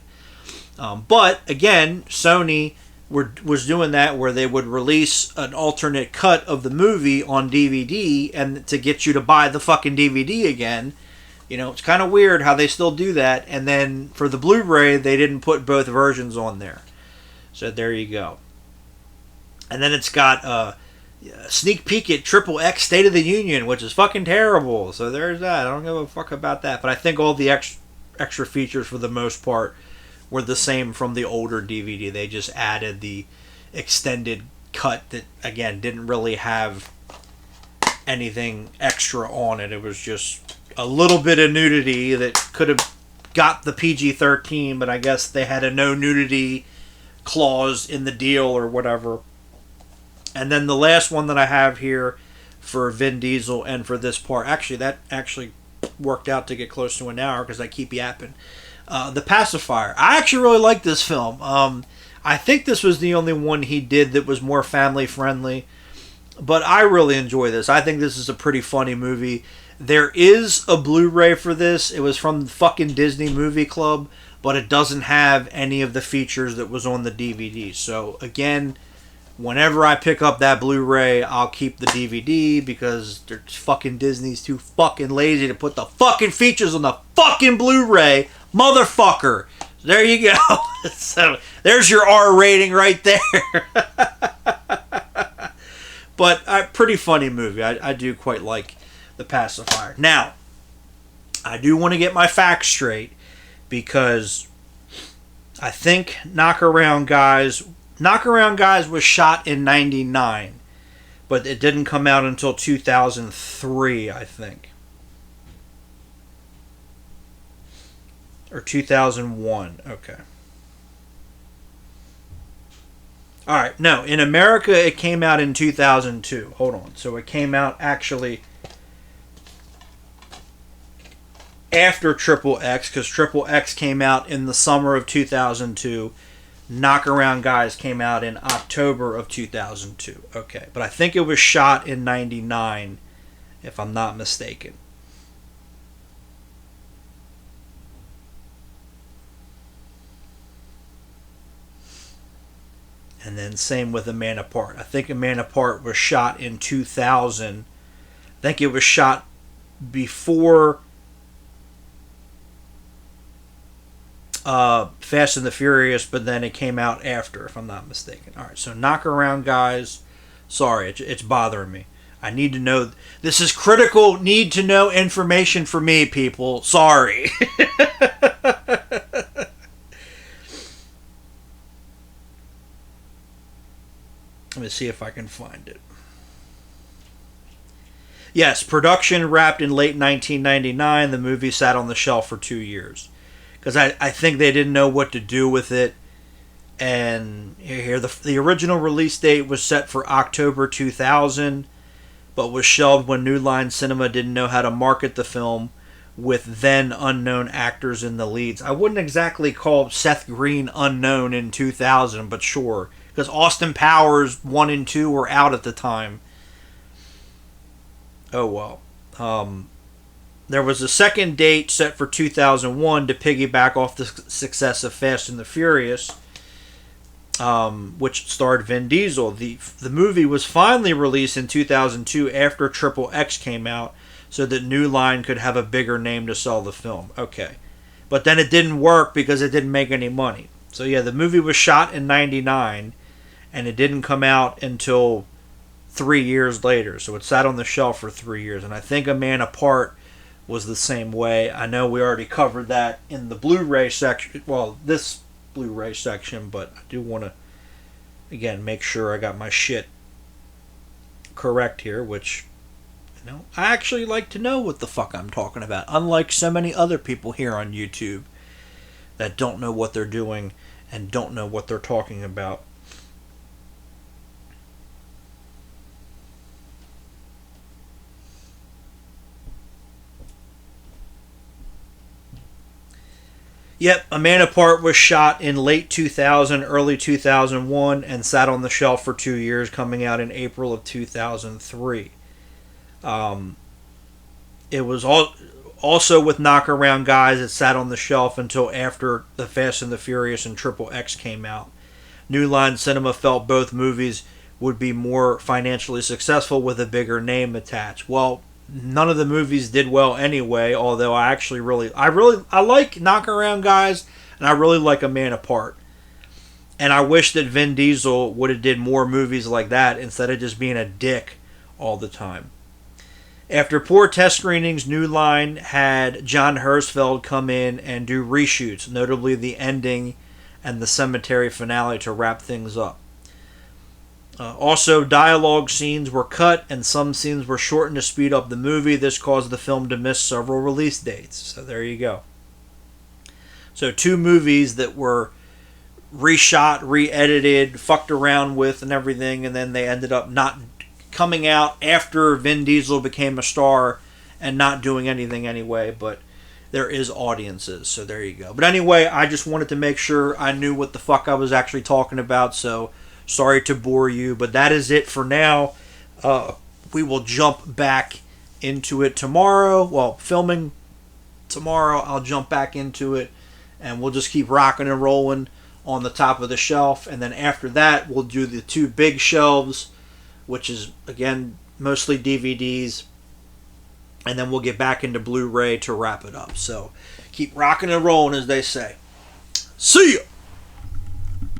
Speaker 1: But again, Sony was doing that where they would release an alternate cut of the movie on DVD and to get you to buy the fucking DVD again. It's kind of weird how they still do that. And then for the Blu-ray, they didn't put both versions on there. So there you go. And then it's got a sneak peek at Triple X State of the Union, which is fucking terrible. So there's that. I don't give a fuck about that. But I think all the extra features for the most part were the same from the older DVD. They just added the extended cut that, again, didn't really have anything extra on it. It was just a little bit of nudity that could have got the PG-13, but I guess they had a no nudity clause in the deal or whatever. And then the last one that I have here for Vin Diesel and for this part, that worked out to get close to an hour because I keep yapping. The Pacifier. I actually really like this film. I think this was the only one he did that was more family friendly, but I really enjoy this. I think this is a pretty funny movie. There is a Blu-ray for this. It was from the fucking Disney Movie Club, but it doesn't have any of the features that was on the DVD. So again, whenever I pick up that Blu-ray, I'll keep the DVD because fucking Disney's too fucking lazy to put the fucking features on the fucking Blu-ray. Motherfucker. There you go. So there's your R rating right there. But pretty funny movie. I do quite like The Pacifier. Now, I do want to get my facts straight because I think Knock Around Guys was shot in 1999, but it didn't come out until 2003, I think. Or 2001. Okay. All right, no, in America it came out in 2002. Hold on. So it came out actually after Triple X, because Triple X came out in the summer of 2002. Knock Around Guys came out in October of 2002. Okay, but I think it was shot in 99, if I'm not mistaken. And then same with A Man Apart. I think A Man Apart was shot in 2000. I think it was shot before Fast and the Furious, but then it came out after, if I'm not mistaken. All right, so Knock Around Guys. Sorry, it's bothering me. I need to know. This is critical, need to know information for me, people. Sorry. Let me see if I can find it. Yes, production wrapped in late 1999. The movie sat on the shelf for 2 years. Because I think they didn't know what to do with it. And here, the original release date was set for October 2000, but was shelved when New Line Cinema didn't know how to market the film with then unknown actors in the leads. I wouldn't exactly call Seth Green unknown in 2000, but sure. Because Austin Powers 1 and 2 were out at the time. Oh well. There was a second date set for 2001 to piggyback off the success of Fast and the Furious, which starred Vin Diesel. The movie was finally released in 2002 after Triple X came out, so that New Line could have a bigger name to sell the film. Okay. But then it didn't work because it didn't make any money. So yeah, the movie was shot in 99, and it didn't come out until 3 years later. So it sat on the shelf for 3 years. And I think A Man Apart was the same way. I know we already covered that in the Blu-ray section. Well, this Blu-ray section, but I do want to, again, make sure I got my shit correct here, which, you know, I actually like to know what the fuck I'm talking about, unlike so many other people here on YouTube that don't know what they're doing and don't know what they're talking about. Yep, A Man Apart was shot in late 2000, early 2001, and sat on the shelf for 2 years, coming out in April of 2003. It was also with Knock Around Guys. It sat on the shelf until after The Fast and the Furious and Triple X came out. New Line Cinema felt both movies would be more financially successful with a bigger name attached. Well, none of the movies did well anyway, although I like Knock Around Guys, and I really like A Man Apart. And I wish that Vin Diesel would have did more movies like that instead of just being a dick all the time. After poor test screenings, New Line had John Hersfeld come in and do reshoots, notably the ending and the cemetery finale to wrap things up. Also, dialogue scenes were cut and some scenes were shortened to speed up the movie. This caused the film to miss several release dates. So there you go. So 2 movies that were reshot, re-edited, fucked around with and everything, and then they ended up not coming out after Vin Diesel became a star and not doing anything anyway, but there is audiences, so there you go. But anyway, I just wanted to make sure I knew what the fuck I was actually talking about, so sorry to bore you, but that is it for now. We will jump back into it tomorrow. Well, filming tomorrow, I'll jump back into it, and we'll just keep rocking and rolling on the top of the shelf. And then after that, we'll do the 2 big shelves, which is, again, mostly DVDs. And then we'll get back into Blu-ray to wrap it up. So keep rocking and rolling, as they say. See ya!